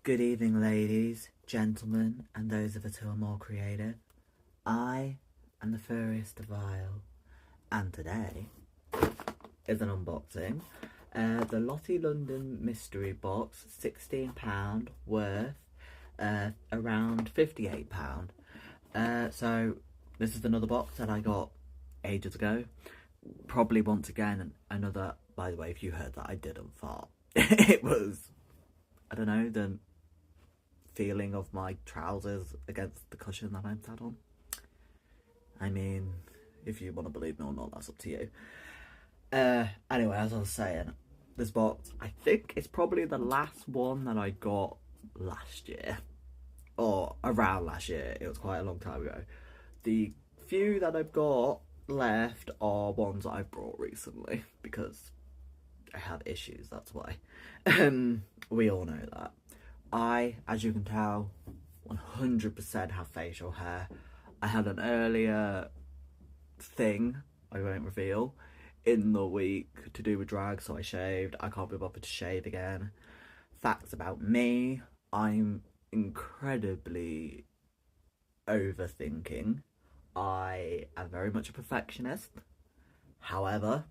Good evening, ladies, gentlemen, and those of us who are more creative. I am the furriest of all, and today is an unboxing. The Lottie London mystery box, £16 worth, around £58. So this is another box that I got ages ago. Probably once again another. By the way, if you heard that, I didn't fart. It was, I don't know, the feeling of my trousers against the cushion that I'm sat on. I mean, if you want to believe me or not, that's up to you. Anyway, as I was saying, this box, I think it's probably the last one that I got last year. Or around last year. It was quite a long time ago. The few that I've got left are ones that I've brought recently, because I have issues, that's why. We all know that. I, as you can tell, 100% have facial hair. I had an earlier thing, I won't reveal, in the week to do with drag, so I shaved. I can't be bothered to shave again. Facts about me, I'm incredibly overthinking. I am very much a perfectionist. However,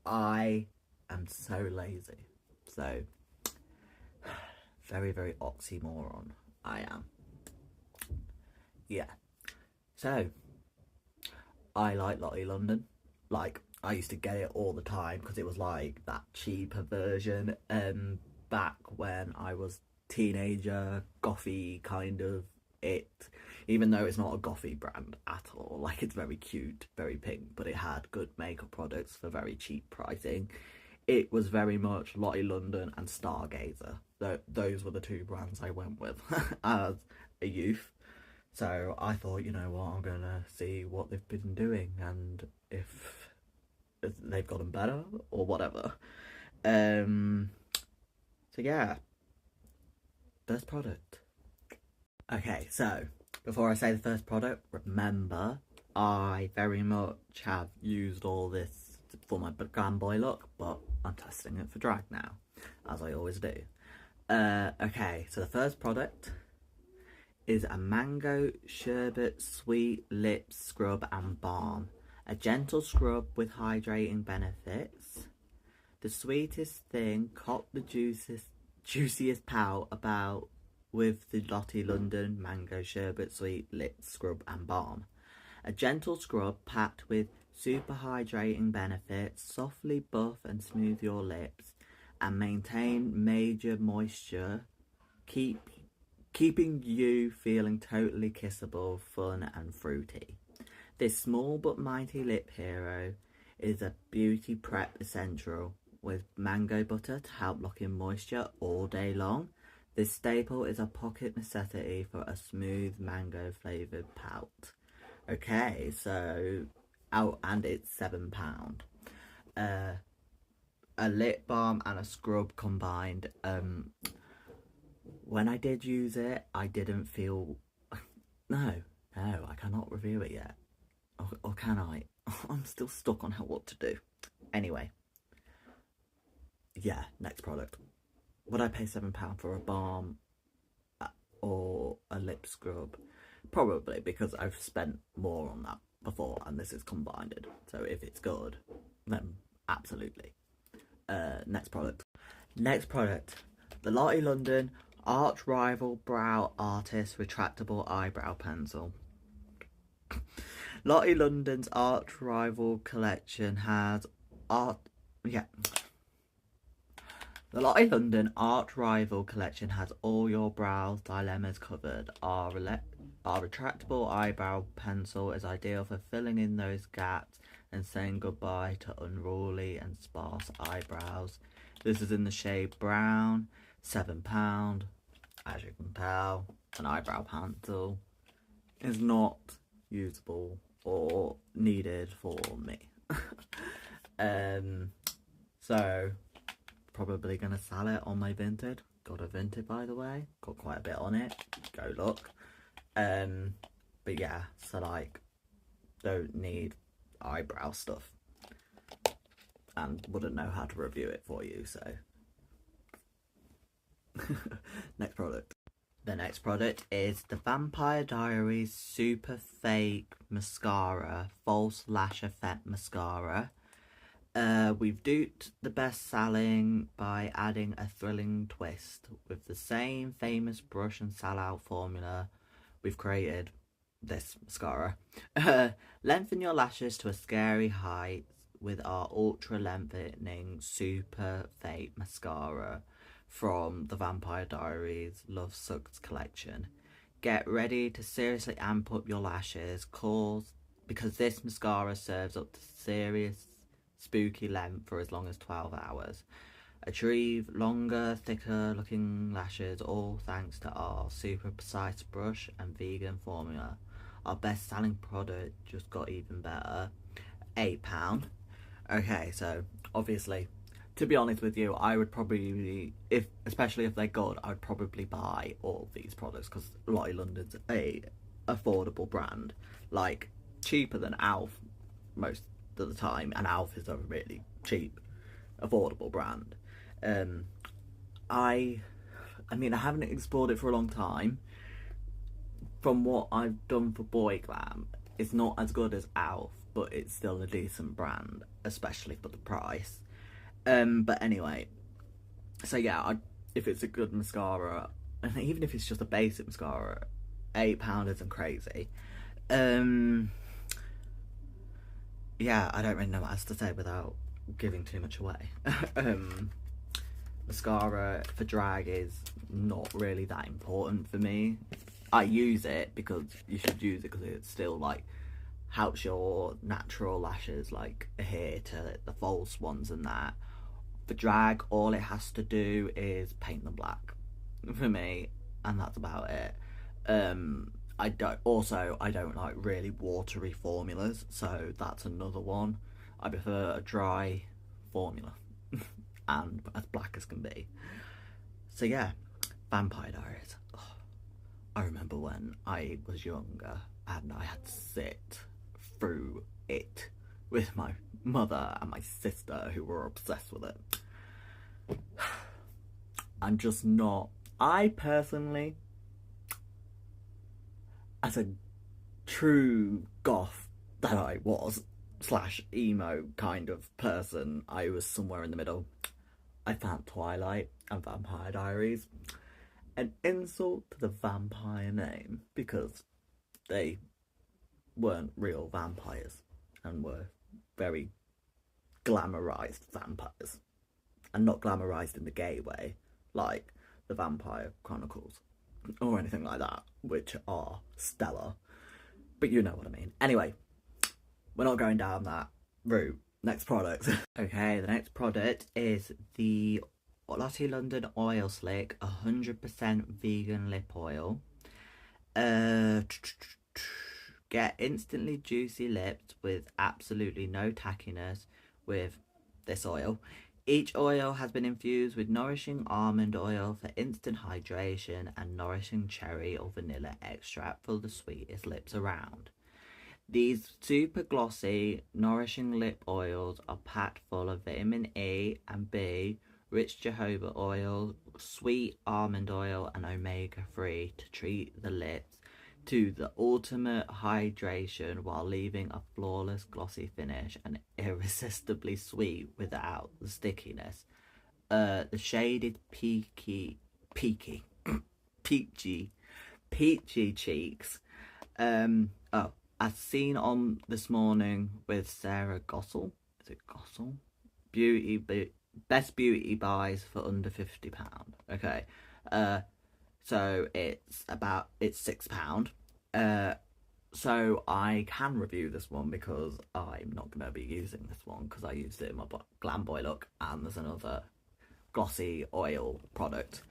I am so lazy. So, very, very oxymoron I am. Yeah. So, I like Lottie London. Like, I used to get it all the time because it was like that cheaper version back when I was teenager, gothy kind of it. Even though it's not a gothy brand at all. Like, it's very cute, very pink, but it had good makeup products for very cheap pricing. It was very much Lottie London and Stargazer. Those were the two brands I went with as a youth. So I thought, you know what, I'm gonna see what they've been doing and if they've gotten better or whatever. So yeah, first product. Okay, so before I say the first product, remember I very much have used all this for my glam boy look, but I'm testing it for drag now, as I always do. Okay, so the first product is a mango sherbet sweet lip scrub and balm. A gentle scrub with hydrating benefits. The sweetest thing, caught the juiciest pout about with the Lottie London mango sherbet sweet lip scrub and balm. A gentle scrub packed with super hydrating benefits, softly buff and smooth your lips and maintain major moisture, keeping you feeling totally kissable, fun and fruity. This small but mighty lip hero is a beauty prep essential with mango butter to help lock in moisture all day long. This staple is a pocket necessity for a smooth mango flavoured pout. Okay, so, and it's £7. A lip balm and a scrub combined. When I did use it, I didn't feel... No, I cannot review it yet. Or can I? I'm still stuck on what to do. Anyway. Yeah, next product. Would I pay £7 for a balm or a lip scrub? Probably, because I've spent more on that before and this is combined. So if it's good, then absolutely. Next product. The Lottie London Arch Rival Brow Artist Retractable Eyebrow Pencil. Lottie London's Arch Rival collection has The Lottie London Art Rival collection has all your brow dilemmas covered. Our retractable eyebrow pencil is ideal for filling in those gaps and saying goodbye to unruly and sparse eyebrows. This is in the shade brown, £7. As you can tell, an eyebrow pencil is not usable or needed for me. So probably gonna sell it on my Vinted. Got a Vinted, by the way. Got quite a bit on it. Go look. But yeah, so like, don't need eyebrow stuff and wouldn't know how to review it for you, so Next product. The next product is the Vampire Diaries Super Fake Mascara False Lash Effect Mascara. We've duped the best-selling by adding a thrilling twist. With the same famous brush and sell-out formula, we've created this mascara. Lengthen your lashes to a scary height with our ultra-lengthening Super Fake Mascara from the Vampire Diaries Love Sucks collection. Get ready to seriously amp up your lashes because this mascara serves up to serious spooky length for as long as 12 hours. Achieve longer, thicker looking lashes, all thanks to our super precise brush and vegan formula. Our best selling product just got even better. £8. Okay, so obviously, to be honest with you, I would probably, especially if they're good, I would probably buy all of these products because Lottie London's a affordable brand, like cheaper than Alf most of the time, and Alf is a really cheap, affordable brand. I mean, I haven't explored it for a long time. From what I've done for Boy Glam, it's not as good as Alf, but it's still a decent brand, especially for the price. But anyway, so yeah, if it's a good mascara, and even if it's just a basic mascara, £8 isn't crazy. Yeah, I don't really know what else to say without giving too much away. Mascara for drag is not really that important for me. I use it because you should use it because it still like helps your natural lashes like adhere to the false ones and that. For drag, all it has to do is paint them black for me, and that's about it. I don't like really watery formulas, so that's another one. I prefer a dry formula and as black as can be. So yeah, Vampire Diaries. Oh, I remember when I was younger and I had to sit through it with my mother and my sister who were obsessed with it. I'm just not. I personally, as a true goth that I was, / emo kind of person, I was somewhere in the middle. I found Twilight and Vampire Diaries an insult to the vampire name because they weren't real vampires and were very glamorized vampires, and not glamorized in the gay way like the Vampire Chronicles or anything like that, which are stellar, but you know what I mean. Anyway, we're not going down that route. Next product. Okay, the next product is the Lottie London Oil Slick 100% vegan lip oil. Get instantly juicy lips with absolutely no tackiness with this oil. Each oil has been infused with nourishing almond oil for instant hydration and nourishing cherry or vanilla extract for the sweetest lips around. These super glossy, nourishing lip oils are packed full of vitamin E and B, rich jojoba oil, sweet almond oil, and omega-3 to treat the lips to the ultimate hydration while leaving a flawless glossy finish and irresistibly sweet without the stickiness. The shaded peachy cheeks. As seen on This Morning with Sarah Gossel. Is it Gossel? Best beauty buys for under £50. Okay. So it's £6. So I can review this one because I'm not going to be using this one because I used it in my Glam Boy look, and there's another glossy oil product.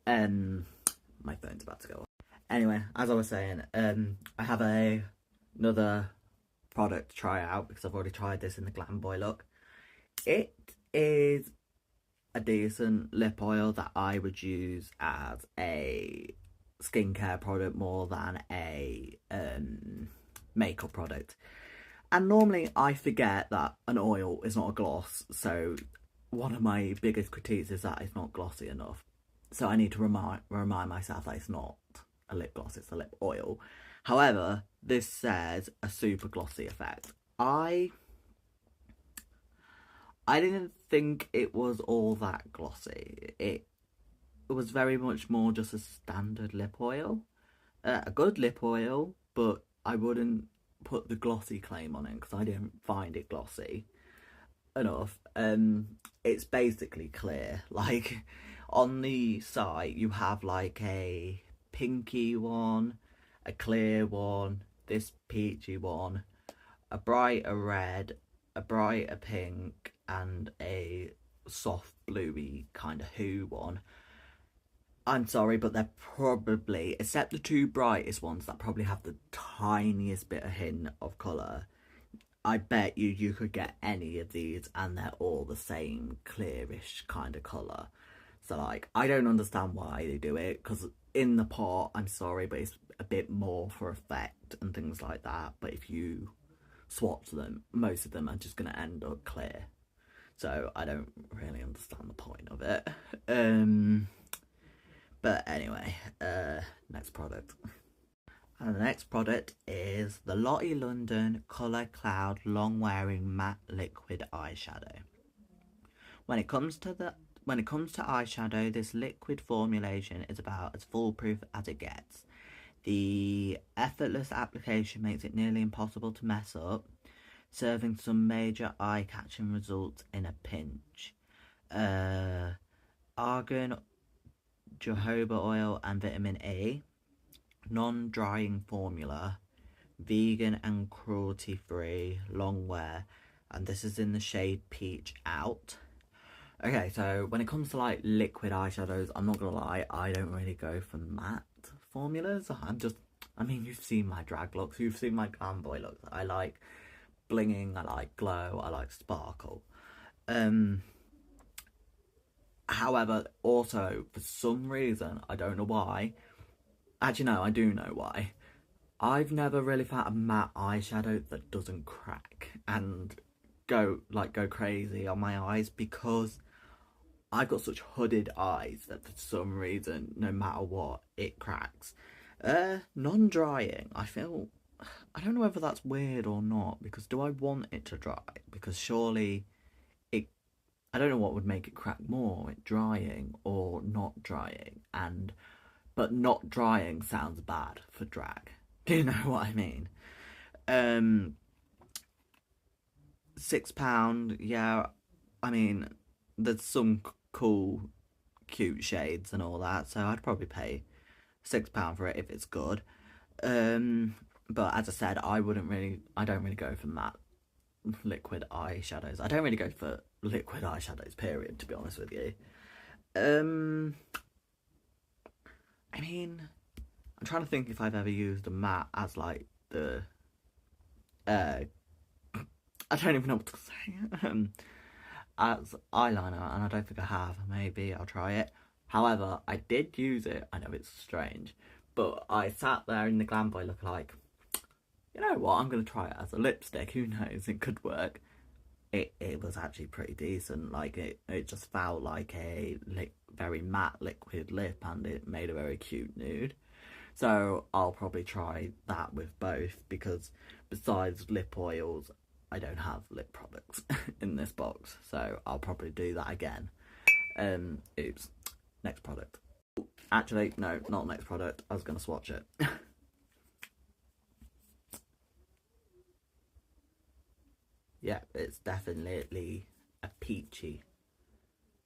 My phone's about to go off. Anyway, as I was saying, I have another product to try out because I've already tried this in the Glam Boy look. It is a decent lip oil that I would use as a skincare product more than a makeup product. And normally I forget that an oil is not a gloss, so one of my biggest critiques is that it's not glossy enough. So I need to remind myself that it's not a lip gloss, it's a lip oil. However, this says a super glossy effect. I didn't think it was all that glossy. It was very much more just a standard lip oil. A good lip oil, but I wouldn't put the glossy claim on it because I didn't find it glossy enough. It's basically clear. Like, on the side you have like a pinky one, a clear one, this peachy one, a brighter red, a brighter pink, and a soft bluey kind of hue one. I'm sorry, but they're probably, except the two brightest ones that probably have the tiniest bit of hint of colour, I bet you could get any of these and they're all the same clearish kind of colour. So, like, I don't understand why they do it, because in the pot, I'm sorry, but it's a bit more for effect and things like that. But if you swatch them, most of them are just going to end up clear. So I don't really understand the point of it. But anyway, next product. And the next product is the Lottie London Colour Cloud Long Wearing Matte Liquid Eyeshadow. When it comes to eyeshadow, this liquid formulation is about as foolproof as it gets. The effortless application makes it nearly impossible to mess up, serving some major eye-catching results in a pinch. Argan, jojoba oil and vitamin E, non-drying formula, vegan and cruelty-free, long wear, and this is in the shade Peach Out. Okay, so when it comes to like liquid eyeshadows, I'm not gonna lie, I don't really go for matte formulas. I mean, you've seen my drag looks, you've seen my glam boy looks. I like blinging, I like glow, I like sparkle. However, also, for some reason, I don't know why, actually no, I do know why, I've never really found a matte eyeshadow that doesn't crack and go crazy on my eyes, because I've got such hooded eyes that for some reason, no matter what, it cracks. Non-drying, I don't know whether that's weird or not, because do I want it to dry? Because surely I don't know what would make it crack more, it drying or not drying, but not drying sounds bad for drag. Do you know what I mean? £6, yeah, I mean, there's some cool, cute shades and all that, so I'd probably pay £6 for it if it's good. But as I said, I don't really go for matte liquid eyeshadows. I don't really go for liquid eyeshadows, period, to be honest with you. I mean, I'm trying to think if I've ever used a matte as like the I don't even know what to say. As eyeliner, and I don't think I have. Maybe I'll try it. However, I did use it. I know it's strange, but I sat there in the glam boy looking like, you know what, I'm going to try it as a lipstick, who knows, it could work. It was actually pretty decent. Like, it just felt like a very matte liquid lip, and it made a very cute nude. So I'll probably try that with both, because besides lip oils, I don't have lip products in this box, so I'll probably do that again. Oops. Next product. Actually, no, not next product. I was going to swatch it. Yeah, it's definitely a peachy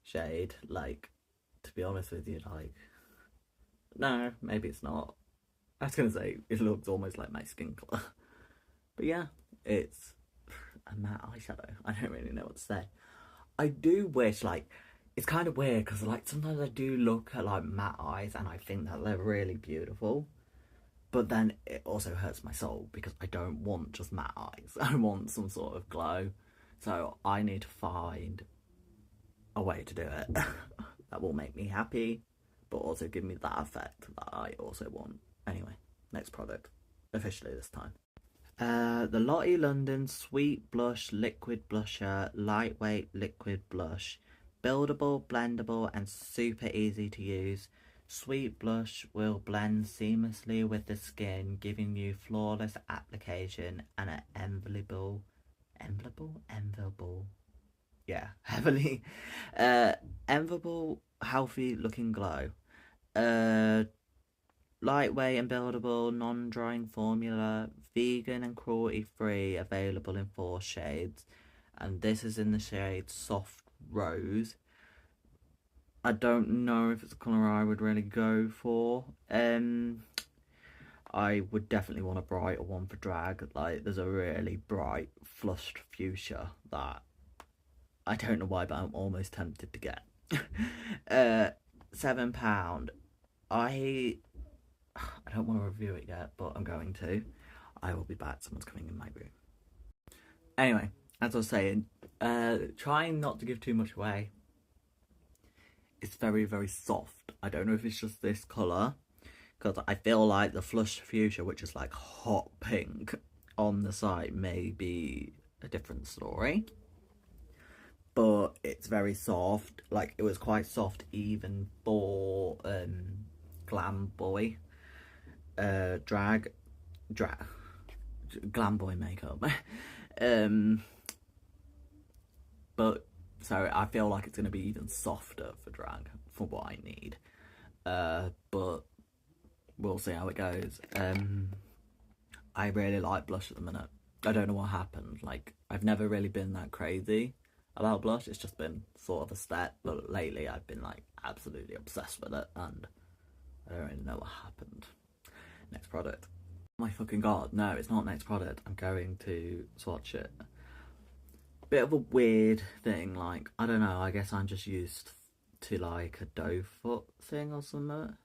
shade. Like, to be honest with you, like, no, maybe it's not. I was going to say, it looks almost like my skin colour. But yeah, it's a matte eyeshadow. I don't really know what to say. I do wish, like, it's kind of weird, because, like, sometimes I do look at, like, matte eyes and I think that they're really beautiful. But then it also hurts my soul, because I don't want just matte eyes. I want some sort of glow. So I need to find a way to do it that will make me happy, but also give me that effect that I also want. Anyway, next product. Officially this time. The Lottie London Sweet Blush Liquid Blusher Lightweight Liquid Blush Buildable, blendable, and super easy to use. Sweet blush will blend seamlessly with the skin, giving you flawless application and an heavily enviable, healthy looking glow. Lightweight and buildable, non-drying formula, vegan and cruelty-free, available in 4 shades. And this is in the shade Soft Rose. I don't know if it's a colour I would really go for. I would definitely want a brighter one for drag. Like, there's a really bright, flushed fuchsia that I don't know why, but I'm almost tempted to get. £7. I don't want to review it yet, but I'm going to. I will be back. Someone's coming in my room. Anyway, as I was saying, trying not to give too much away. It's very, very soft. I don't know if it's just this colour, because I feel like the flushed fuchsia, which is like hot pink on the site, may be a different story. But it's very soft. Like, it was quite soft even for glam boy glam boy makeup. But so I feel like it's going to be even softer for drag for what I need. But we'll see how it goes. I really like blush at the minute. I don't know what happened. Like, I've never really been that crazy about blush. It's just been sort of a step, but lately I've been like absolutely obsessed with it, and I don't really know what happened. Next product. Oh my fucking god, no, it's not next product. I'm going to swatch it. Bit of a weird thing, like, I don't know, I guess I'm just used to like a doe foot thing or something.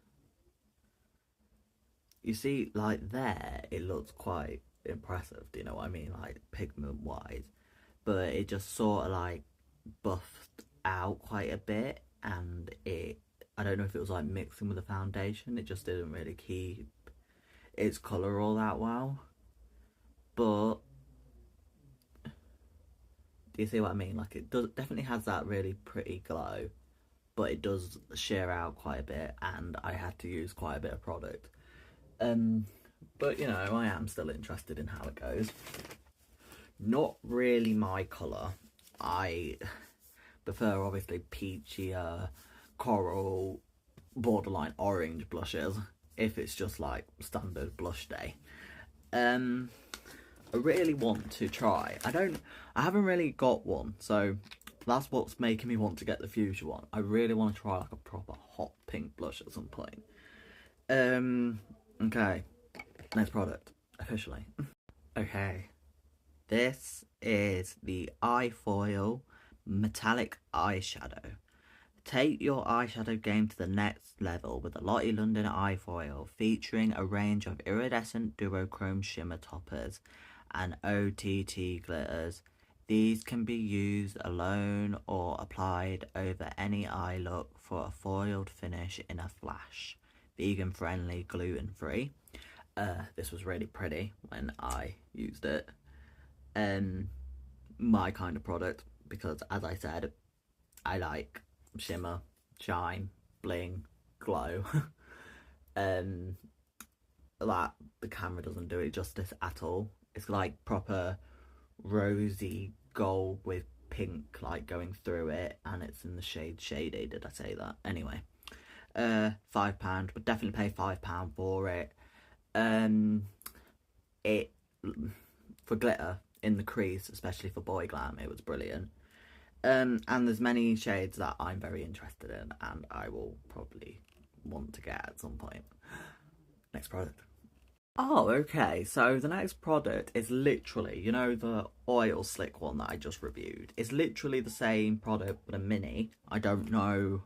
You see, like there, it looks quite impressive, do you know what I mean, like pigment wise, but it just sort of like buffed out quite a bit, and I don't know if it was like mixing with the foundation, it just didn't really keep its colour all that well. But do you see what I mean? Like, it definitely has that really pretty glow, but it does sheer out quite a bit, and I had to use quite a bit of product. But you know, I am still interested in how it goes. Not really my colour. I prefer obviously peachier, coral, borderline orange blushes if it's just like standard blush day. I really want to try. I haven't really got one, so that's what's making me want to get the fuchsia one. I really want to try like a proper hot pink blush at some point. Okay, next product, officially. Okay, this is the eye foil metallic eyeshadow. Take your eyeshadow game to the next level with the Lottie London eye foil, featuring a range of iridescent duochrome shimmer toppers and OTT glitters. These can be used alone or applied over any eye look for a foiled finish in a flash. Vegan friendly, gluten free. This was really pretty when I used it. My kind of product, because as I said, I like shimmer, shine, bling, glow. That the camera doesn't do it justice at all. It's like proper rosy gold with pink like going through it, and it's in the shade Shady. Did I say that? Anyway, £5. Would definitely pay £5 for it. It for glitter in the crease, especially for boy glam, it was brilliant. And there's many shades that I'm very interested in, and I will probably want to get at some point. Next product. Oh, okay, so the next product is literally, you know, the oil slick one that I just reviewed. It's literally the same product, but a mini. I don't know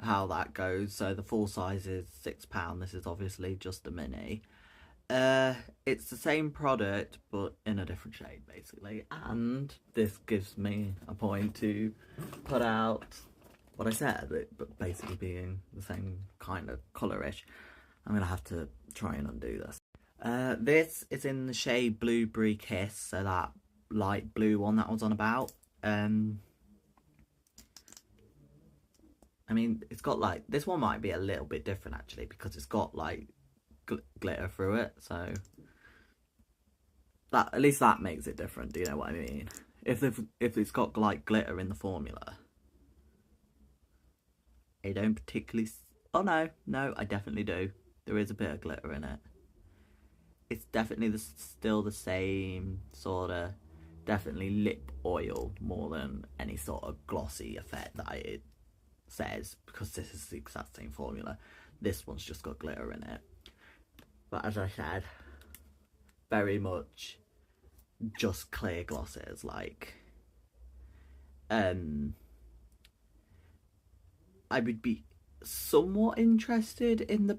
how that goes. So the full size is £6. This is obviously just a mini. It's the same product, but in a different shade, basically. And this gives me a point to put out what I said, but basically being the same kind of colourish. I'm going to have to try and undo this. This is in the shade Blueberry Kiss, so that light blue one that I was on about. I mean, it's got like, this one might be a little bit different actually, because it's got like glitter through it, so that, at least that makes it different. Do you know what I mean? If it's got like glitter in the formula, I don't particularly. Oh no, I definitely do. There is a bit of glitter in it. It's definitely still the same sort of, definitely lip oil more than any sort of glossy effect that it says, because this is the exact same formula. This one's just got glitter in it. But as I said, very much just clear glosses. Like, I would be somewhat interested in the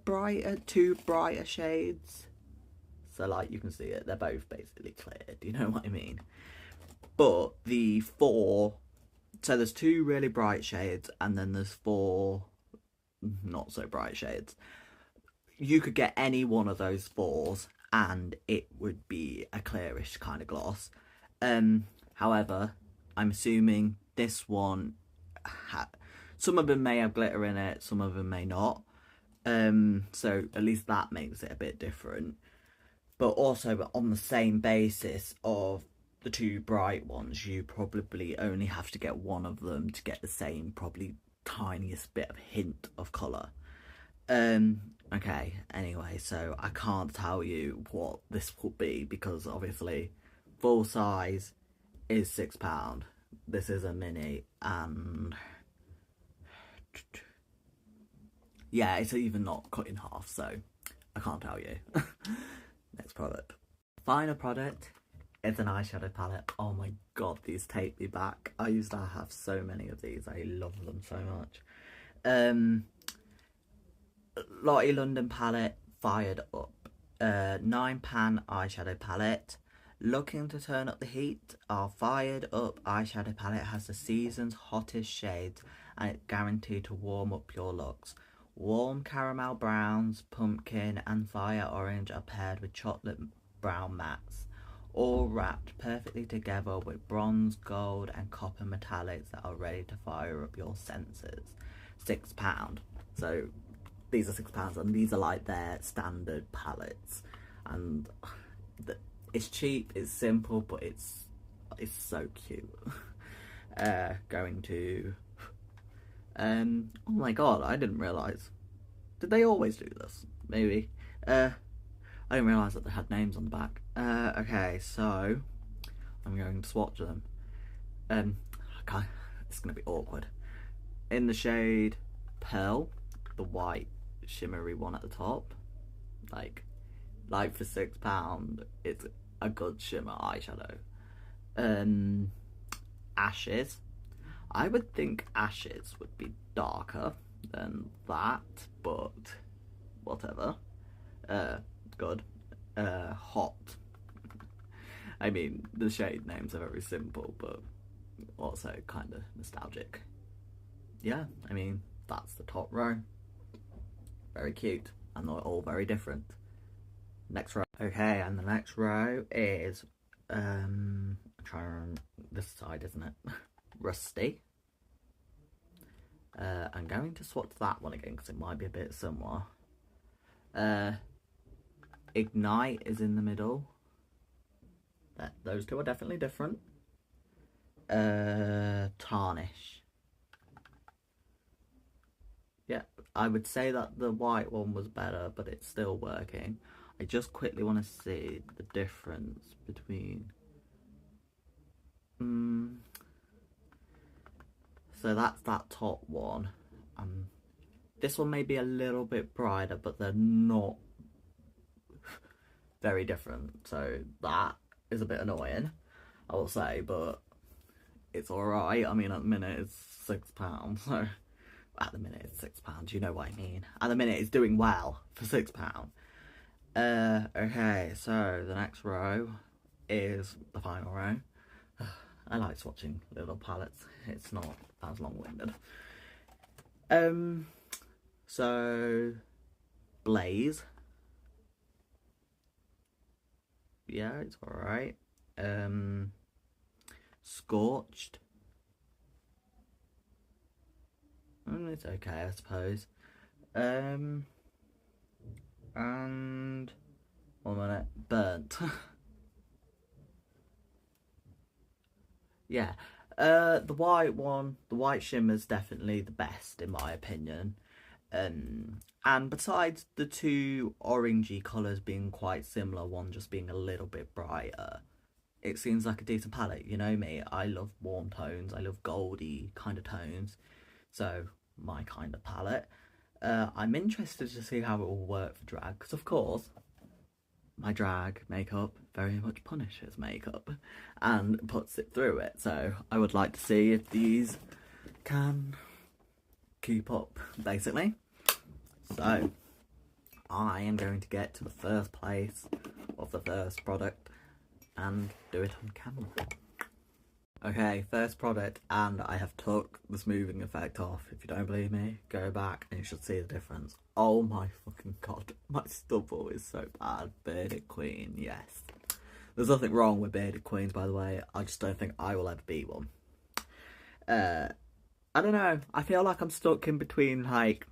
two brighter shades. So like, you can see it, they're both basically clear. Do you know what I mean? But the four, so there's two really bright shades, and then there's four not so bright shades. You could get any one of those fours and it would be a clearish kind of gloss. However, I'm assuming this one, some of them may have glitter in it, some of them may not. So at least that makes it a bit different. But also, on the same basis of the two bright ones, you probably only have to get one of them to get the same, probably tiniest bit of hint of colour. Okay, anyway, so I can't tell you what this will be, because obviously full size is £6. This is a mini, and yeah, it's even not cut in half, so I can't tell you. Next product. Final product is an eyeshadow palette. Oh my god, these take me back. I used to have so many of these. I love them so much. Lottie London palette, Fired Up. 9-pan eyeshadow palette. Looking to turn up the heat? Our Fired Up eyeshadow palette has the season's hottest shades, and it's guaranteed to warm up your looks. Warm caramel browns, pumpkin and fire orange are paired with chocolate brown mattes, all wrapped perfectly together with bronze, gold and copper metallics that are ready to fire up your senses. £6. So these are £6, and these are like their standard palettes, and it's cheap, it's simple, but it's so cute. Going to oh my god, I didn't realise. Did they always do this? Maybe. I didn't realise that they had names on the back. Okay, so I'm going to swatch them. Okay, it's gonna be awkward. In the shade Pearl, the white shimmery one at the top, like for £6, it's a good shimmer eyeshadow. Ashes. I would think Ashes would be darker than that, but whatever. Good. Hot. I mean, the shade names are very simple, but also kind of nostalgic. Yeah, I mean, that's the top row. Very cute, and they're all very different. Next row. Okay, and the next row is, I'm trying to remember this side, isn't it? Rusty. I'm going to swatch that one again because it might be a bit similar. Ignite is in the middle. Those two are definitely different. Tarnish. Yeah, I would say that the white one was better, but it's still working. I just quickly want to see the difference between... So that's that top one. This one may be a little bit brighter, but they're not very different. So that is a bit annoying, I will say, but it's alright. I mean, at the minute it's £6, so at the minute it's £6, you know what I mean. At the minute it's doing well for £6. Okay, so the next row is the final row. I like swatching little palettes. It's not as long-winded. So Blaze. Yeah, it's alright. Scorched. It's okay, I suppose. And 1 minute, burnt. Yeah. The white one, the white shimmer's definitely the best in my opinion. And besides the two orangey colours being quite similar, one just being a little bit brighter, it seems like a decent palette. You know me, I love warm tones, I love goldy kind of tones, so my kind of palette. I'm interested to see how it will work for drag, because of course, my drag makeup very much punishes makeup and puts it through it, so I would like to see if these can keep up, basically. So, I am going to get to the first place of the first product and do it on camera. Okay, first product, and I have took the smoothing effect off. If you don't believe me, go back and you should see the difference. Oh my fucking god, my stubble is so bad. Bearded Queen, yes. There's nothing wrong with bearded queens, by the way. I just don't think I will ever be one. I don't know. I feel like I'm stuck in between, like...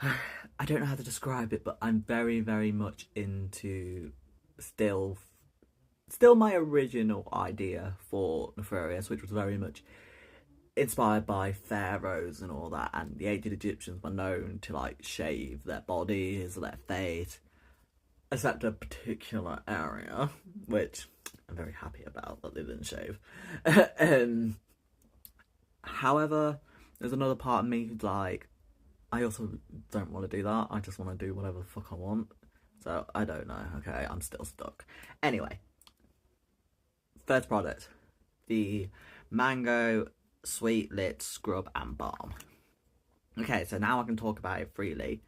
I don't know how to describe it, but I'm very, very much into still my original idea for Nefarious, which was very much inspired by pharaohs and all that, and the ancient Egyptians were known to like shave their bodies, their face, except a particular area, which I'm very happy about that they didn't shave. However, there's another part of me who's like, I also don't want to do that. I just want to do whatever the fuck I want. So, I don't know. Okay, I'm still stuck. Anyway. First product. The Mango Sweet Lit Scrub and Balm. Okay, so now I can talk about it freely.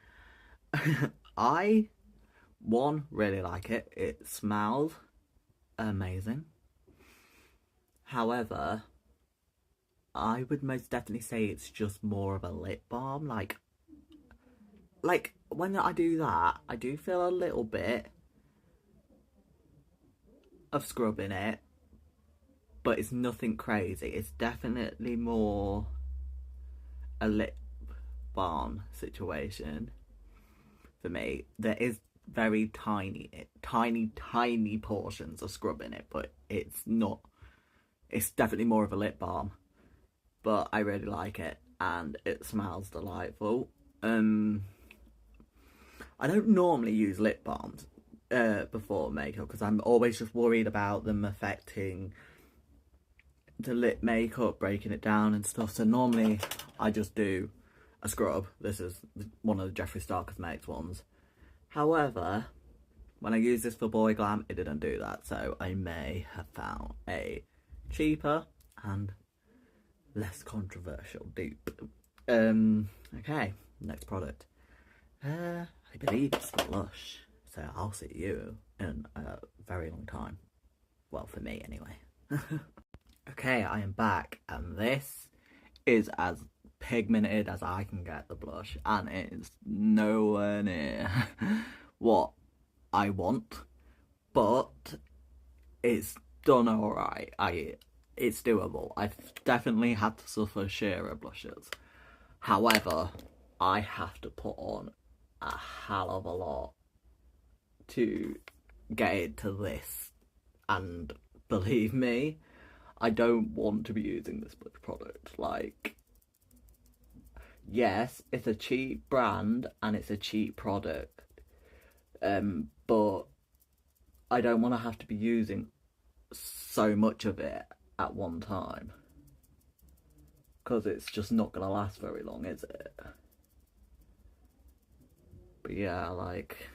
I, really like it. It smells amazing. However, I would most definitely say it's just more of a lip balm. Like when I do that, I do feel a little bit of scrub in it, but it's nothing crazy. It's definitely more a lip balm situation for me. There is very tiny portions of scrub in it, but it's definitely more of a lip balm. But I really like it, and it smells delightful. I don't normally use lip balms before makeup, because I'm always just worried about them affecting the lip makeup, breaking it down and stuff. So normally I just do a scrub. This is one of the Jeffree Star Cosmetics ones. However, when I use this for Boy Glam, it didn't do that. So I may have found a cheaper and less controversial dupe. Okay, next product. I believe it's the blush. So I'll see you in a very long time. Well, for me anyway. Okay, I am back, and this is as pigmented as I can get the blush, and it is nowhere near what I want, but it's done alright. It's doable. I've definitely had to suffer shearer blushes. However, I have to put on a hell of a lot to get it to this, and believe me, I don't want to be using this blush product. Like, yes, it's a cheap brand and it's a cheap product, but I don't want to have to be using so much of it at one time, because it's just not going to last very long, is it? But yeah, like,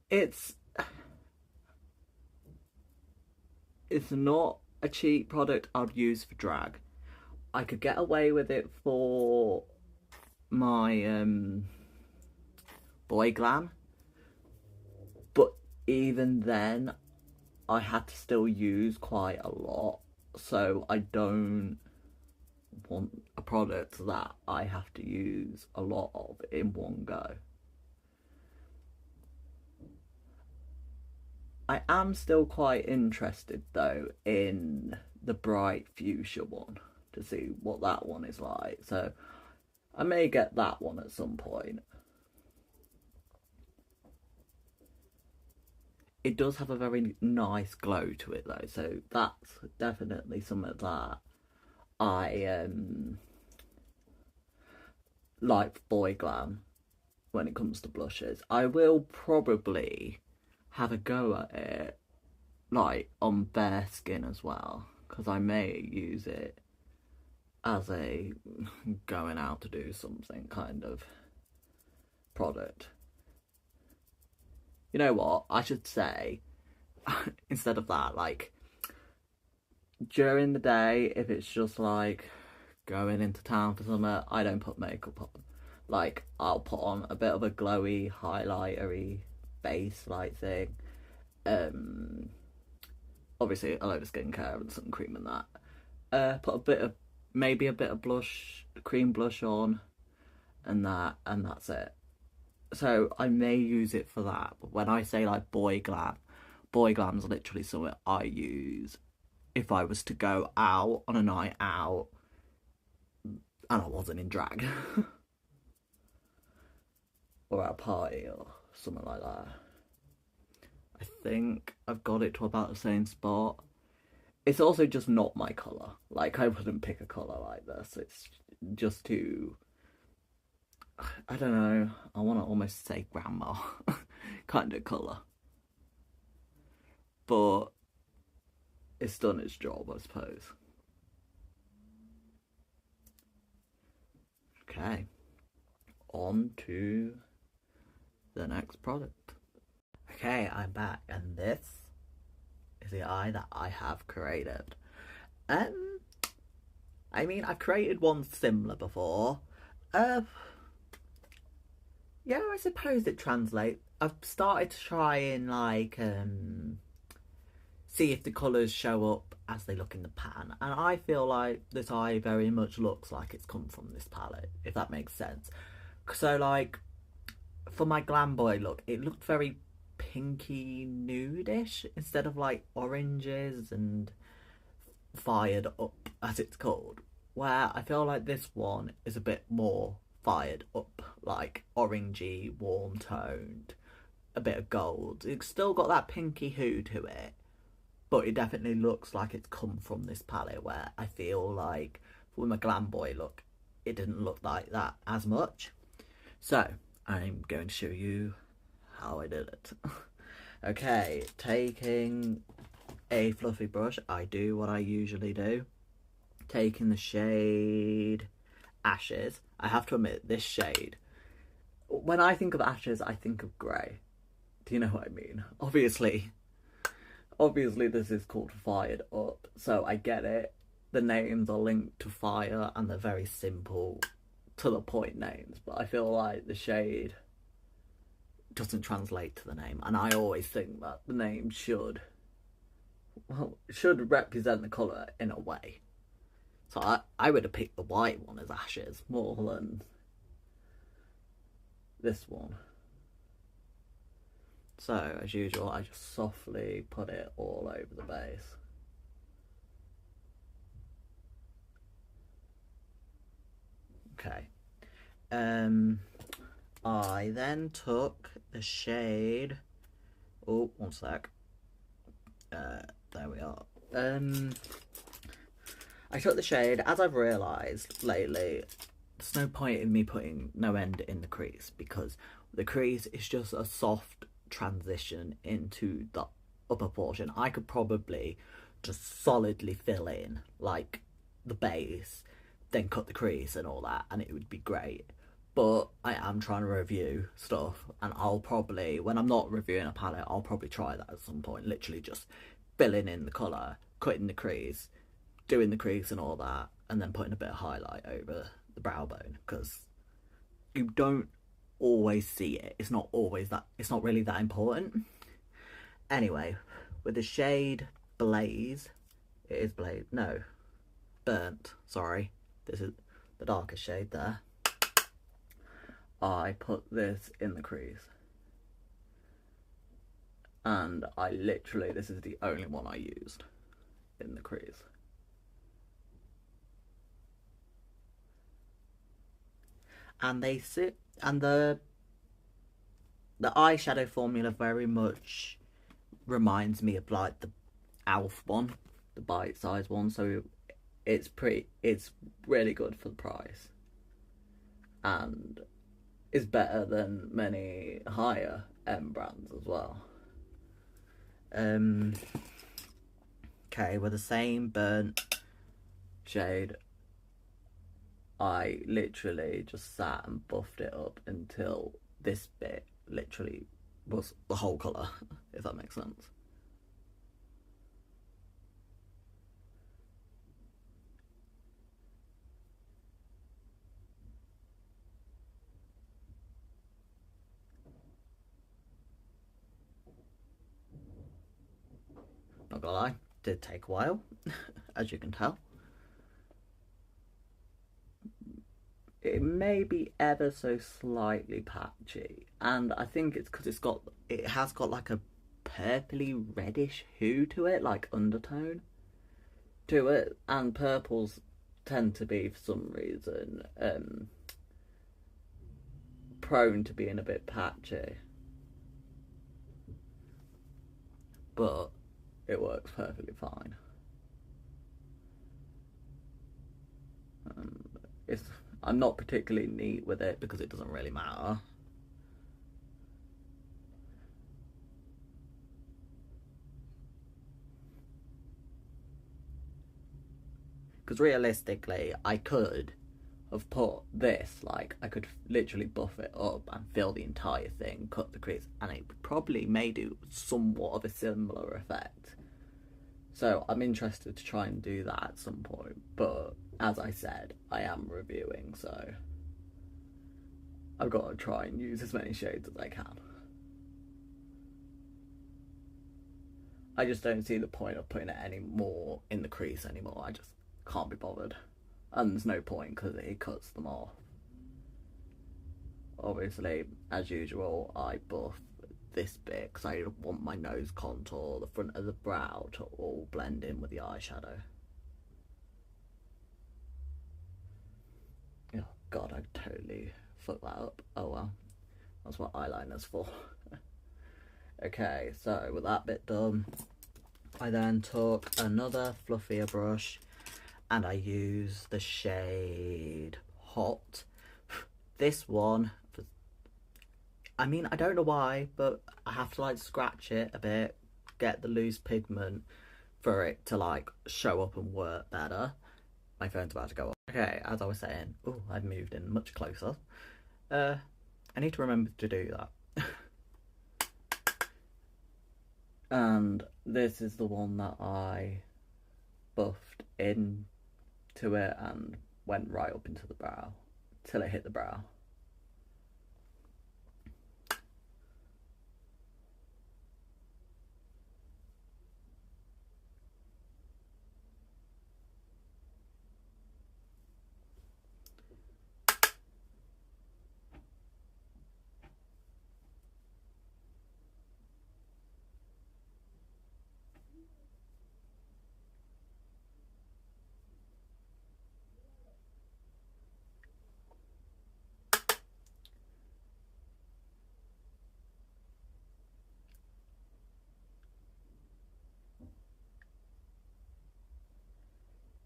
it's not a cheap product I'd use for drag. I could get away with it for my Boy Glam, but even then I had to still use quite a lot, so I don't want a product that I have to use a lot of in one go. I am still quite interested though in the bright fuchsia one. to see what that one is like. So I may get that one at some point. It does have a very nice glow to it though, so that's definitely something that I like boy glam when it comes to blushes. I will probably have a go at it like on bare skin as well, because I may use it as a going out to do something kind of product. You know what, I should say, instead of that, like, during the day, if it's just like going into town for summer, I don't put makeup on. Like, I'll put on a bit of a glowy, highlightery base light thing. Obviously a load of skincare and sun cream and that. Put a bit of, maybe a bit of blush, cream blush on, and that's it. So I may use it for that. But when I say like boy glam's literally something I use if I was to go out on a night out and I wasn't in drag. Or at a party or something like that. I think I've got it to about the same spot. It's also just not my colour. Like, I wouldn't pick a colour like this. It's just too, I don't know, I want to almost say grandma kind of colour. But it's done its job, I suppose. Okay, on to the next product. Okay, I'm back, and this is the eye that I have created. I mean, I've created one similar before. Yeah, I suppose it translates. I've started to try and like see if the colours show up as they look in the pan, and I feel like this eye very much looks like it's come from this palette, if that makes sense. So like, for my glam boy look, it looked very pinky nude-ish instead of like oranges and fired up, as it's called, where I feel like this one is a bit more fired up, like orangey, warm toned, a bit of gold. It's still got that pinky hue to it, but it definitely looks like it's come from this palette, where I feel like with my glam boy look, it didn't look like that as much. So I'm going to show you how I did it. Okay, taking a fluffy brush, I do what I usually do. Taking the shade Ashes. I have to admit, this shade, when I think of Ashes, I think of grey. Do you know what I mean? Obviously this is called Fired Up, so I get it. The names are linked to fire and they're very simple, to the point names, but I feel like the shade doesn't translate to the name, and I always think that the name should represent the colour in a way. So I would have picked the white one as Ashes more than this one. So as usual, I just softly put it all over the base. Okay. I then took the shade, oh, one sec, there we are. I took the shade, as I've realised lately, there's no point in me putting no end in the crease, because the crease is just a soft transition into the upper portion. I could probably just solidly fill in like the base, then cut the crease and all that, and it would be great. But I am trying to review stuff, and I'll probably, when I'm not reviewing a palette, I'll probably try that at some point. Literally just filling in the colour, cutting the crease, doing the crease and all that, and then putting a bit of highlight over the brow bone, because you don't always see it. It's not always that, it's not really that important. Anyway, with the shade Blaze, it is Blaze, no, Burnt, sorry. This is the darkest shade there. I put this in the crease, and I literally, this is the only one I used in the crease. and they sit, and the eyeshadow formula very much reminds me of like the Elf one, the bite-sized one. So it's really good for the price, and is better than many higher end brands as well. Okay, with the same burnt shade, I literally just sat and buffed it up until this bit literally was the whole colour, if that makes sense. Not gonna lie, did take a while, as you can tell. It may be ever so slightly patchy, and I think it's because it has got like a purpley reddish hue to it, like undertone to it, and purples tend to be, for some reason, prone to being a bit patchy, but it works perfectly fine. I'm not particularly neat with it because it doesn't really matter. Because realistically, I could have put this, like, I could literally buff it up and fill the entire thing, cut the crease, and it probably may do somewhat of a similar effect. So I'm interested to try and do that at some point, but as I said, I am reviewing, so I've got to try and use as many shades as I can. I just don't see the point of putting it any more in the crease anymore. I just can't be bothered. And there's no point because it cuts them off. Obviously, as usual, I buff this bit because I want my nose contour, the front of the brow to all blend in with the eyeshadow. Oh god, I totally fucked that up. Oh well, that's what eyeliner's for. Okay, so with that bit done, I then took another fluffier brush and I used the shade Hot. This one, I mean, I don't know why, but I have to like scratch it a bit, get the loose pigment for it to like show up and work better. My phone's about to go off. Okay, as I was saying, oh, I've moved in much closer. I need to remember to do that. And this is the one that I buffed into it and went right up into the brow till it hit the brow.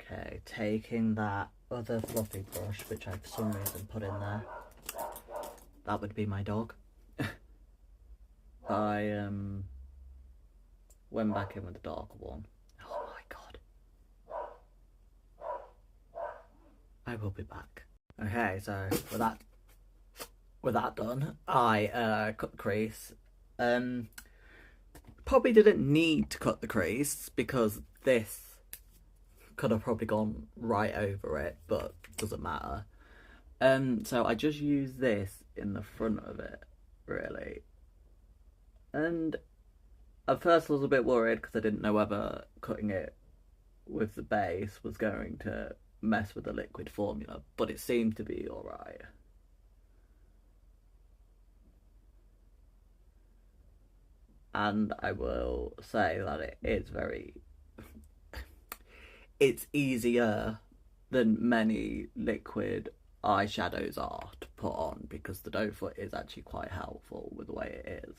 Okay, taking that other fluffy brush, which I for some reason put in there. That would be my dog. I went back in with the darker one. Oh my god. I will be back. Okay, so with that done, I cut the crease. Probably didn't need to cut the crease because this could have probably gone right over it, but doesn't matter. So I just used this in the front of it, really. And at first I was a bit worried because I didn't know whether cutting it with the base was going to mess with the liquid formula, but it seemed to be alright. And I will say that it is it's easier than many liquid eyeshadows are to put on, because the doe foot is actually quite helpful with the way it is.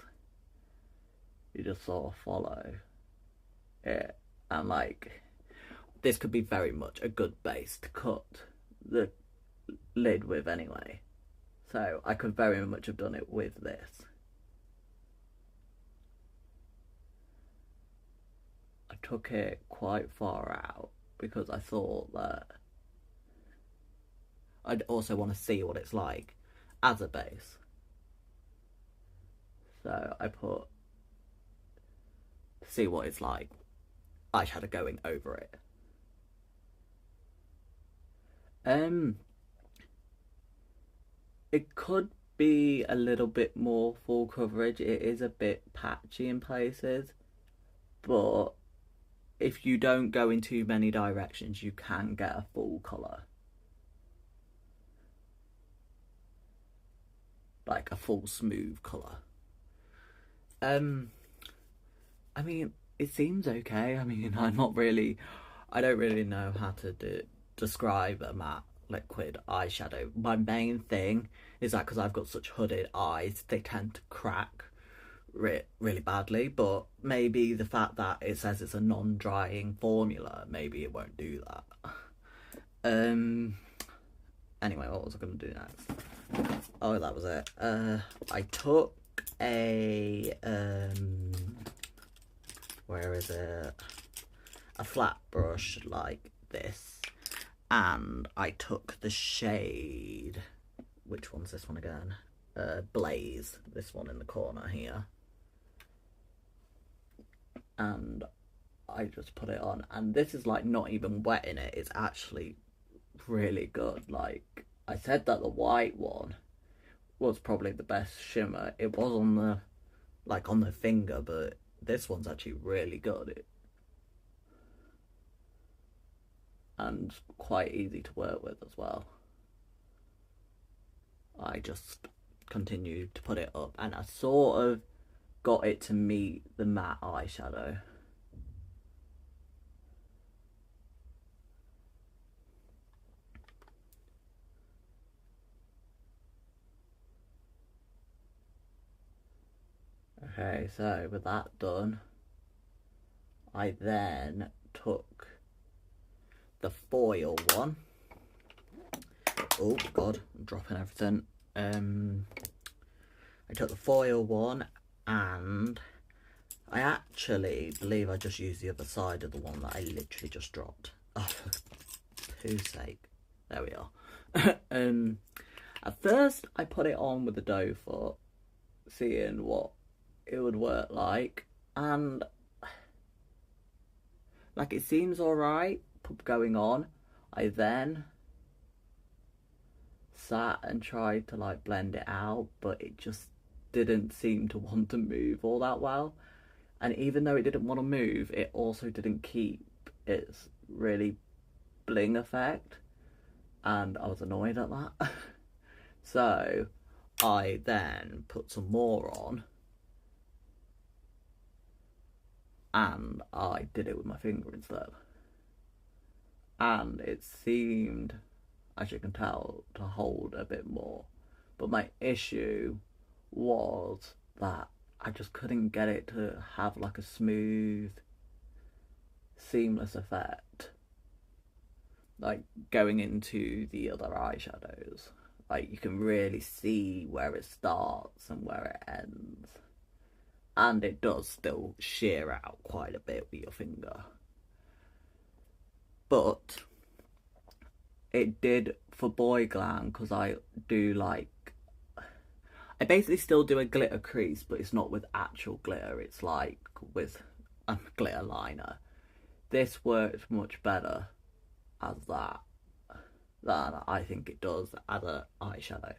You just sort of follow it, and like, this could be very much a good base to cut the lid with anyway. So I could very much have done it with this. I took it quite far out because I thought that I'd also want to see what it's like as a base. So I put, see what it's like, eyeshadow going over it. It could be a little bit more full coverage. It is a bit patchy in places, but if you don't go in too many directions, you can get a full colour. Like a full smooth colour. I mean, it seems okay. I mean, I don't really know how to describe a matte liquid eyeshadow. My main thing is that because I've got such hooded eyes, they tend to crack really badly, but maybe the fact that it says it's a non-drying formula, maybe it won't do that. Anyway, what was I going to do next? Oh, that was it. I took a where is it? A flat brush like this, and I took the shade, which one's this one again? Blaze, this one in the corner here, and I just put it on, and this is like not even wet in it. It's actually really good. Like, I said that the white one was probably the best shimmer. It was on the, like, on the finger, but this one's actually really good. And quite easy to work with as well. I just continued to put it up, and I sort of got it to meet the matte eyeshadow. Okay, so with that done, I then took the foil one. Oh god, I'm dropping everything. I took the foil one, and I actually believe I just used the other side of the one that I literally just dropped. Oh, for whose sake. There we are. At first I put it on with the doe foot, seeing what it would work like, and like, it seems alright going on. I then sat and tried to like blend it out, but it just didn't seem to want to move all that well. And even though it didn't want to move, it also didn't keep its really bling effect, and I was annoyed at that. So I then put some more on, and I did it with my finger instead, and it seemed, as you can tell, to hold a bit more. But my issue was that I just couldn't get it to have like a smooth, seamless effect, like going into the other eyeshadows. Like, you can really see where it starts and where it ends, and it does still sheer out quite a bit with your finger. But it did for boy glam, because I do like, I basically still do a glitter crease, but it's not with actual glitter, it's like with a glitter liner. This works much better as that than I think it does as an eyeshadow.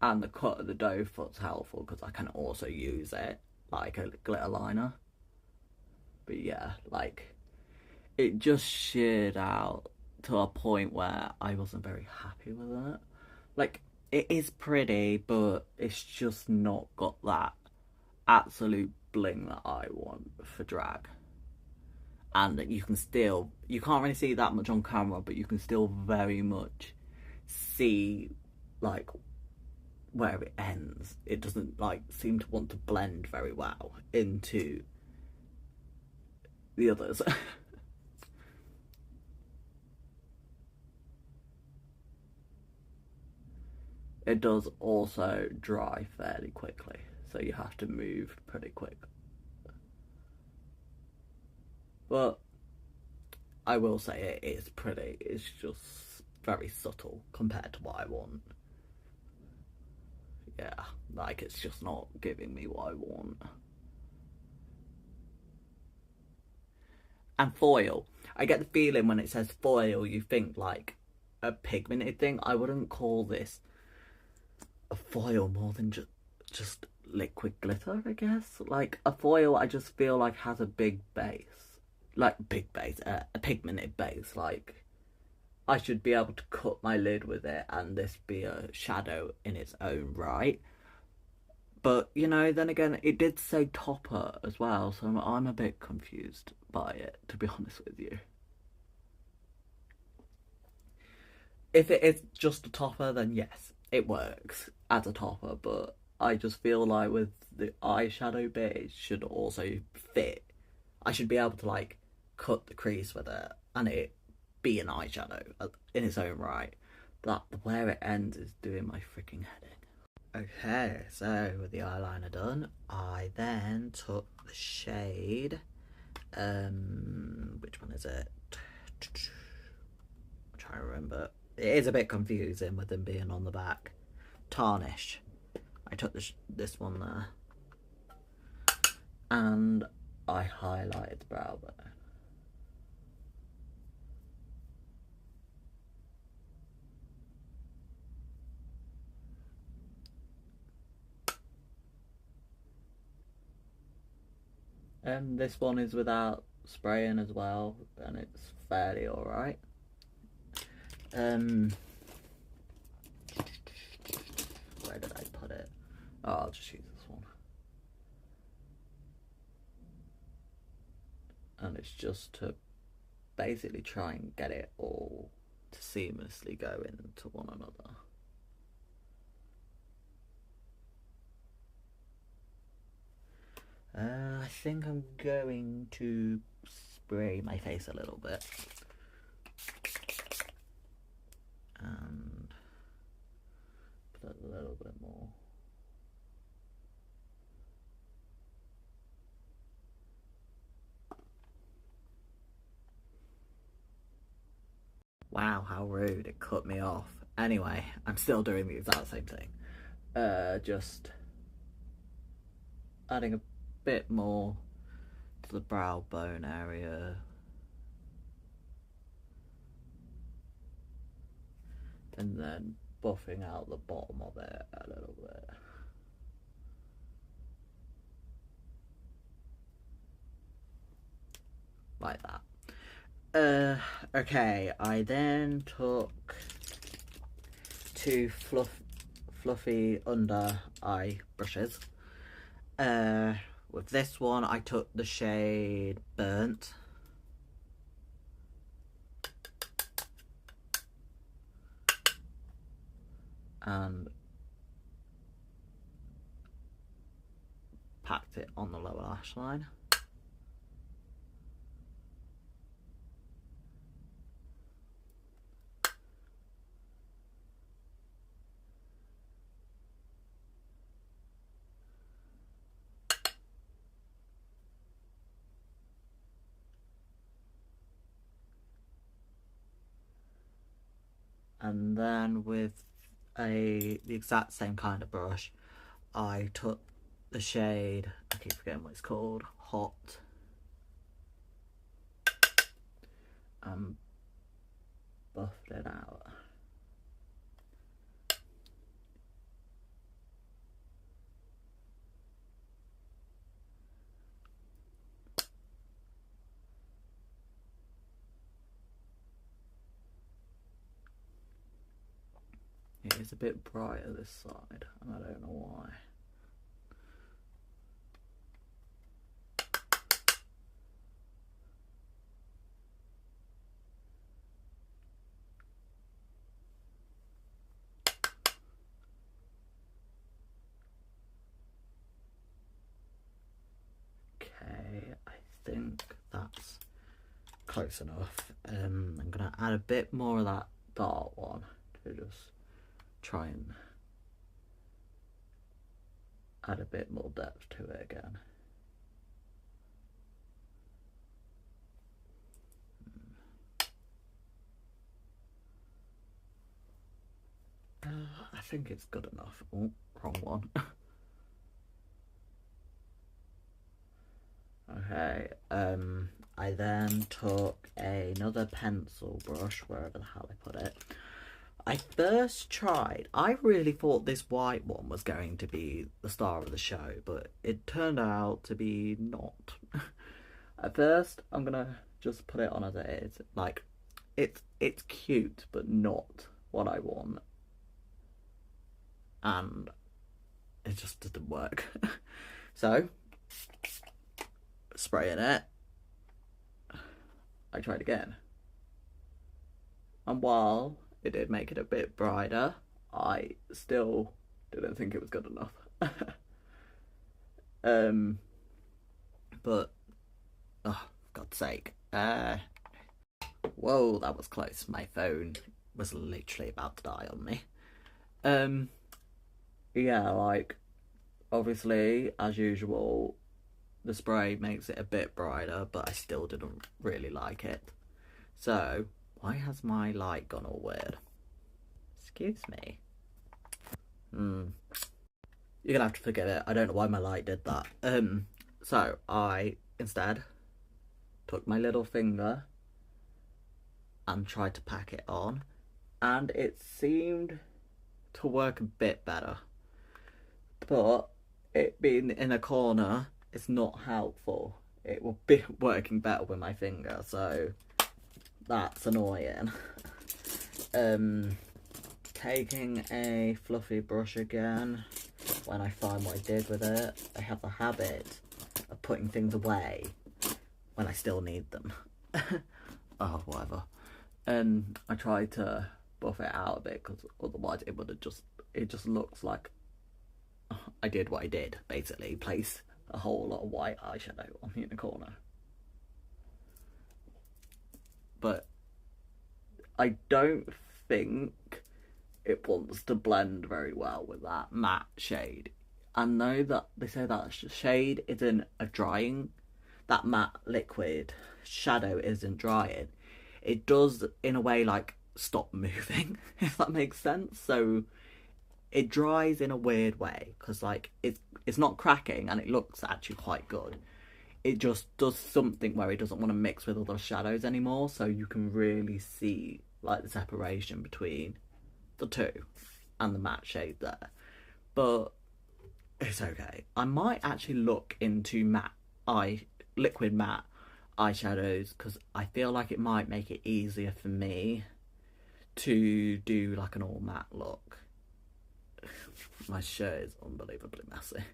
And the cut of the doe foot's helpful because I can also use it like a glitter liner. But yeah, like, it just sheared out to a point where I wasn't very happy with it. Like, it is pretty, but it's just not got that absolute bling that I want for drag. And you can still, you can't really see that much on camera, but you can still very much see like where it ends. It doesn't like seem to want to blend very well into the others. It does also dry fairly quickly, so you have to move pretty quick. But I will say it is pretty. It's just very subtle compared to what I want. Yeah, like it's just not giving me what I want. And foil. I get the feeling when it says foil, you think like a pigmented thing. I wouldn't call this a foil more than just liquid glitter, I guess. Like a foil, I just feel like has a big base, like big base, a pigmented base. Like I should be able to cut my lid with it, and this be a shadow in its own right. But you know, then again, it did say topper as well, so I'm a bit confused by it, to be honest with you. If it is just a topper, then yes, it works as a topper, but I just feel like with the eyeshadow bit, it should also fit. I should be able to like cut the crease with it and it be an eyeshadow in its own right. But where it ends is doing my freaking head in. Okay, so with the eyeliner done, I then took the shade, which one is it? I'm trying to remember. It is a bit confusing with them being on the back. Tarnish. I took this one there. And I highlighted the brow bone. This one is without spraying as well, and it's fairly alright. Where did I put it? Oh, I'll just use this one. And it's just to basically try and get it all to seamlessly go into one another. I think I'm going to spray my face a little bit. And put a little bit more. Wow, how rude, it cut me off. Anyway, I'm still doing the exact same thing. Just adding a bit more to the brow bone area. And then buffing out the bottom of it a little bit. Like that. Okay, I then took two fluffy under eye brushes. With this one, I took the shade Burnt. And packed it on the lower lash line. And then with the exact same kind of brush, I took the shade, I keep forgetting what it's called, Hot, and buffed it out. It is a bit brighter this side, and I don't know why. think that's close enough. I'm gonna add a bit more of that dark one to just try and add a bit more depth to it again. I think it's good enough. Oh, wrong one. Okay, I then took another pencil brush, wherever the hell I put it. I first tried, I really thought this white one was going to be the star of the show, but it turned out to be not. At first, I'm gonna just put it on as it is. Like, it's cute, but not what I want. And it just didn't work. So, spraying it, I tried again. And while it did make it a bit brighter, I still didn't think it was good enough. But, oh, for God's sake. Whoa, that was close. My phone was literally about to die on me. Yeah, like, obviously, as usual, the spray makes it a bit brighter, but I still didn't really like it. So, why has my light gone all weird? Excuse me. You're gonna have to forgive it. I don't know why my light did that. So I instead took my little finger and tried to pack it on, and it seemed to work a bit better. But it being in a corner, it's not helpful. It will be working better with my finger, so that's annoying. Taking a fluffy brush again, when I find what I did with it, I have the habit of putting things away when I still need them. Oh, whatever. I tried to buff it out a bit, because otherwise it just looks like I did what I did, basically. Place a whole lot of white eyeshadow on the inner corner. But I don't think it wants to blend very well with that matte shade. I know that they say that shade isn't a drying, that matte liquid shadow isn't drying. It does, in a way, like, stop moving, if that makes sense. So it dries in a weird way, because, like, it's not cracking and it looks actually quite good. It just does something where it doesn't want to mix with other shadows anymore, so you can really see, like, the separation between the two and the matte shade there. But it's okay. I might actually look into liquid matte eyeshadows, because I feel like it might make it easier for me to do like an all matte look. My shirt is unbelievably messy.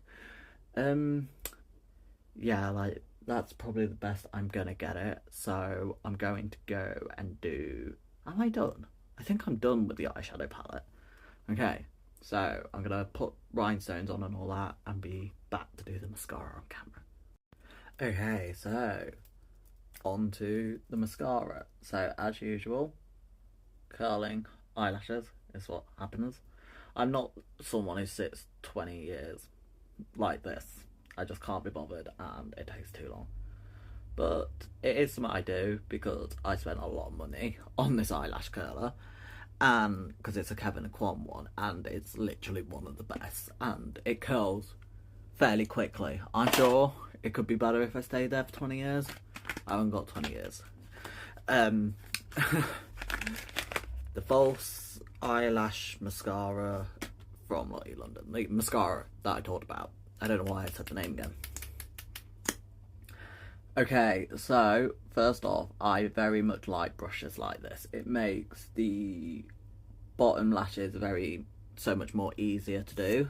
Yeah, like, that's probably the best I'm gonna get it. So I'm going to go and do... Am I done? I think I'm done with the eyeshadow palette. Okay, so I'm gonna put rhinestones on and all that and be back to do the mascara on camera. Okay, so on to the mascara. So as usual, curling eyelashes is what happens. I'm not someone who sits 20 years like this. I just can't be bothered and it takes too long. But it is something I do because I spent a lot of money on this eyelash curler, and because it's a Kevin Kwan one, and it's literally one of the best, and it curls fairly quickly. I'm sure it could be better if I stayed there for 20 years. I haven't got 20 years. The false eyelash mascara from Lottie London. The mascara that I talked about. I don't know why I said the name again. Okay, so first off, I very much like brushes like this. It makes the bottom lashes so much more easier to do.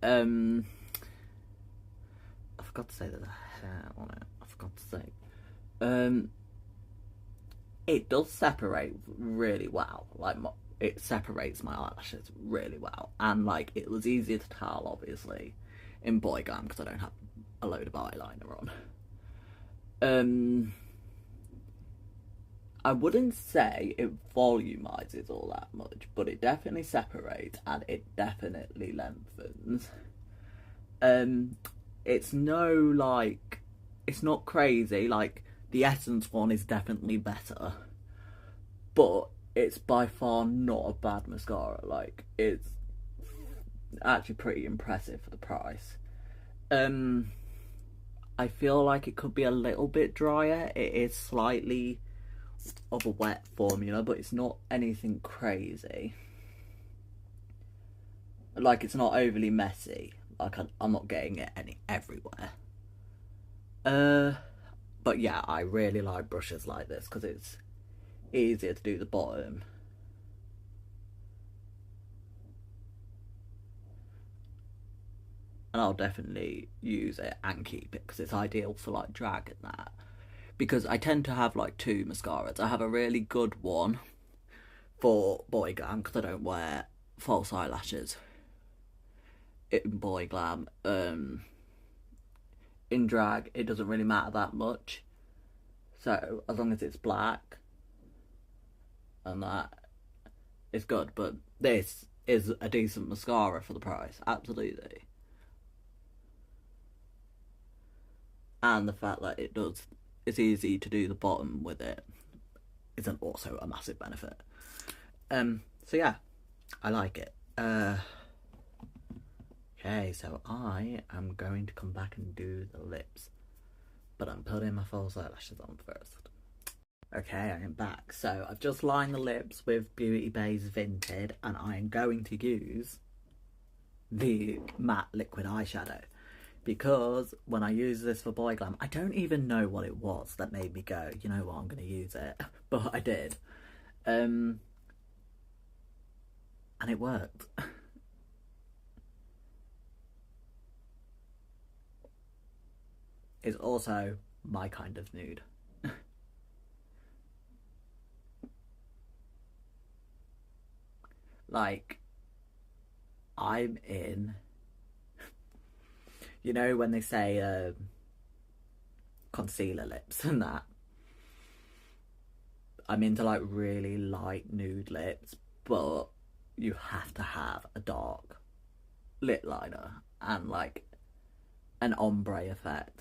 I forgot to say there's a hair on it. I forgot to say. It does separate really well. Like, it separates my eyelashes really well, and like, it was easier to tell, obviously, in Boyglam, because I don't have a load of eyeliner on. I wouldn't say it volumizes all that much, but it definitely separates and it definitely lengthens. Um, it's no like, it's not crazy. Like the Essence one is definitely better, but it's by far not a bad mascara. Like it's actually pretty impressive for the price. Um, I feel like it could be a little bit drier. It is slightly of a wet formula, but it's not anything crazy. Like it's not overly messy. Like I'm not getting it everywhere. Uh, but yeah, I really like brushes like this because it's easier to do the bottom. And I'll definitely use it and keep it because it's ideal for like drag and that. Because I tend to have like two mascaras. I have a really good one for boy glam because I don't wear false eyelashes in boy glam. In drag, it doesn't really matter that much. So as long as it's black and that, it's good. But this is a decent mascara for the price, absolutely. And the fact that it's easy to do the bottom with it isn't also a massive benefit. So yeah, I like it. Okay, so I am going to come back and do the lips, but I'm putting my false eyelashes on first. Okay, I am back. So I've just lined the lips with Beauty Bay's Vinted, and I am going to use the matte liquid eyeshadow because when I use this for boy glam, I don't even know what it was that made me go, you know what, I'm going to use it, but I did. And it worked. It's also my kind of nude. Like, I'm in, you know, when they say concealer lips and that, I'm into like really light nude lips, but you have to have a dark lip liner and like an ombre effect.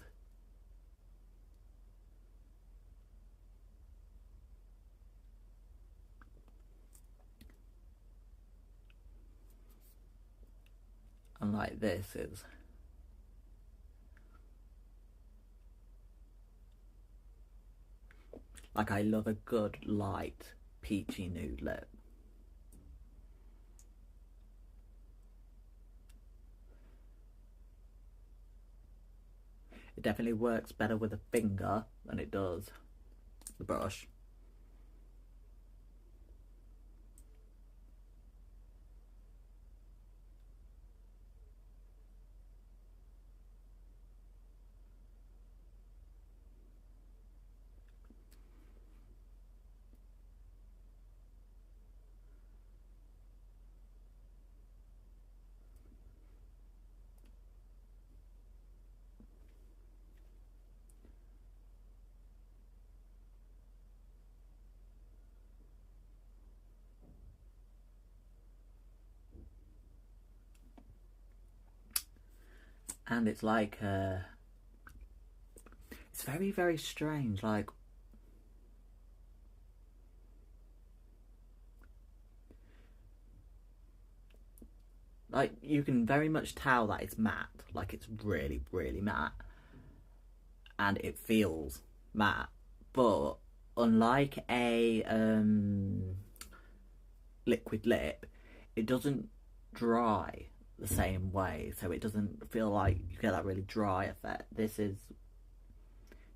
And like this is like, I love a good light peachy nude lip. It definitely works better with a finger than it does the brush. And it's like it's very, very strange. Like you can very much tell that it's matte. Like it's really, really matte, and it feels matte. But unlike a liquid lip, it doesn't dry the same way, so it doesn't feel like you get that really dry effect. It's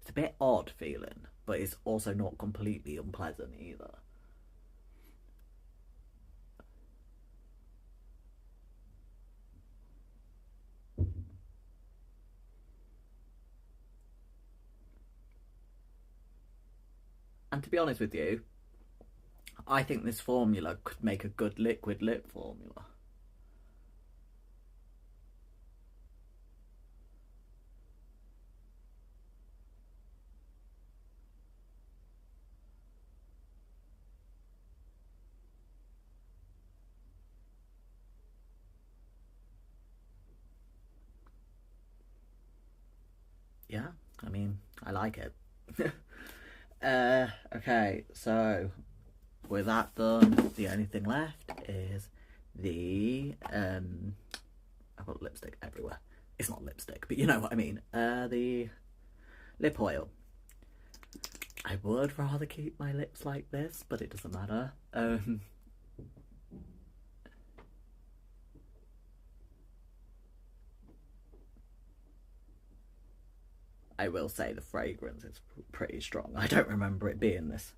a bit odd feeling, but it's also not completely unpleasant either. And to be honest with you, I think this formula could make a good liquid lip formula. yeah, I mean, I like it. Okay, so with that done, the only thing left is the I've got lipstick everywhere. It's not lipstick, but you know what I mean. The lip oil. I would rather keep my lips like this, but it doesn't matter. I will say the fragrance is pretty strong. I don't remember it being this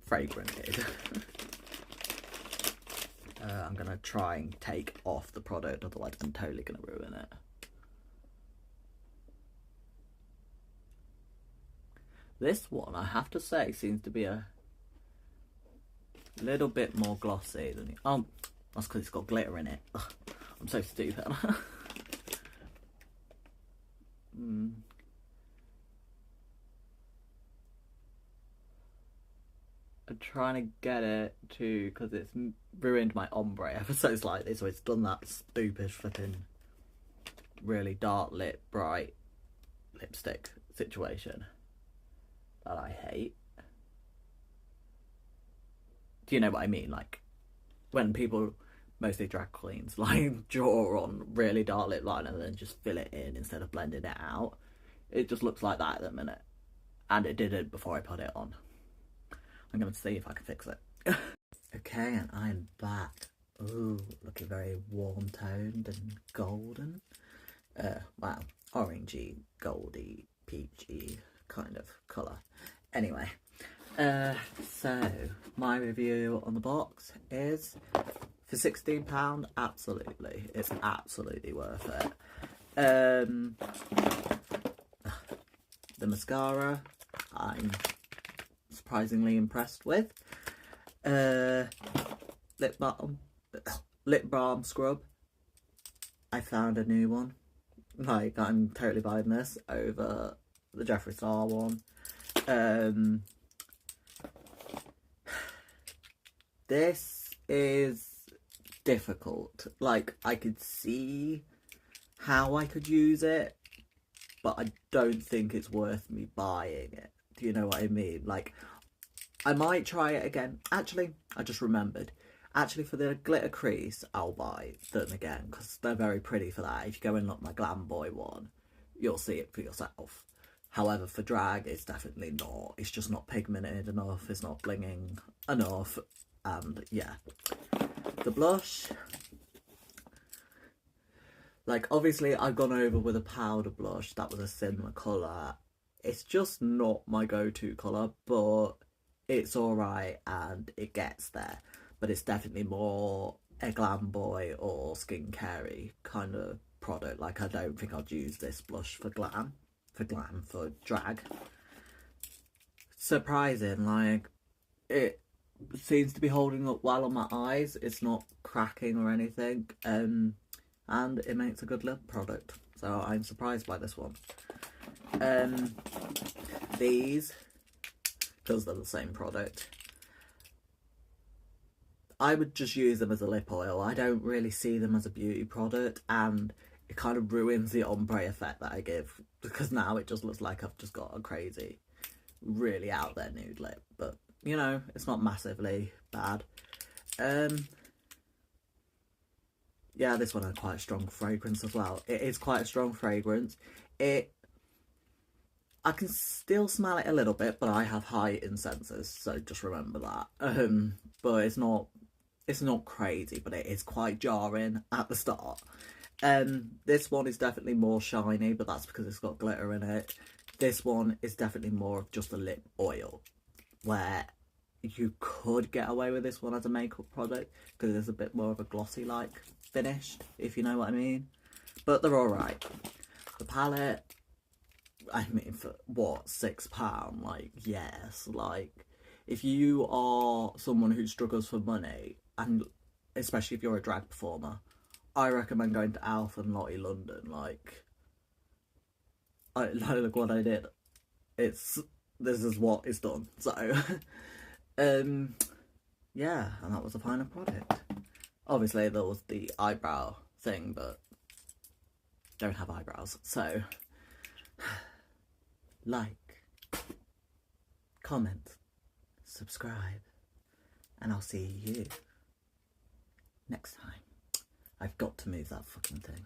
fragranted. I'm gonna try and take off the product, otherwise I'm totally gonna ruin it. This one, I have to say, seems to be a little bit more glossy than the... Oh, that's because it's got glitter in it. Ugh, I'm so stupid. I'm trying to get it to, because it's ruined my ombre ever so slightly, so it's done that stupid flipping really dark lip, bright lipstick situation that I hate. Do you know what I mean? Like, when people, mostly drag queens, like draw on really dark lip line and then just fill it in instead of blending it out. It just looks like that at the minute. And it did it before I put it on. I'm going to see if I can fix it. Okay, and I'm back. Ooh, looking very warm toned and golden. Wow, orangey, goldy, peachy kind of colour. Anyway, so my review on the box is for £16, absolutely. It's absolutely worth it. The mascara, I'm surprisingly impressed with. Lip balm scrub, I found a new one. Like, I'm totally buying this over the Jeffree Star one. This is difficult. Like, I could see how I could use it, but I don't think it's worth me buying it. Do you know what I mean? Like, I might try it again. Actually, I just remembered. Actually, for the glitter crease, I'll buy them again because they're very pretty for that. If you go and look at my Glam Boy one, you'll see it for yourself. However, for drag, it's definitely not. It's just not pigmented enough. It's not blinging enough. And yeah, the blush. Like, obviously, I've gone over with a powder blush. That was a similar colour. It's just not my go-to colour, but it's alright and it gets there. But it's definitely more a Glam Boy or skincare-y kind of product. Like, I don't think I'd use this blush for for drag. Surprising, like, it seems to be holding up well on my eyes. It's not cracking or anything. And it makes a good lip product. So I'm surprised by this one. These, because they're the same product, I would just use them as a lip oil. I don't really see them as a beauty product, and it kind of ruins the ombre effect that I give, because now it just looks like I've just got a crazy, really out there nude lip. But, you know, it's not massively bad. Yeah, this one has quite a strong fragrance as well. It is quite a strong fragrance. I can still smell it a little bit, but I have heightened senses, so just remember that. But it's not crazy, but it is quite jarring at the start. This one is definitely more shiny, but that's because it's got glitter in it. This one is definitely more of just a lip oil, where you could get away with this one as a makeup product because it's a bit more of a glossy like finish, if you know what I mean. But they're alright. The palette, I mean, for what, £6? Like, yes. Like, if you are someone who struggles for money, and especially if you're a drag performer, I recommend going to Alf and Lottie London. Like look what I did. This is what it's done. So yeah, and that was the final product. Obviously there was the eyebrow thing, but don't have eyebrows, so like, comment, subscribe, and I'll see you next time. I've got to move that fucking thing.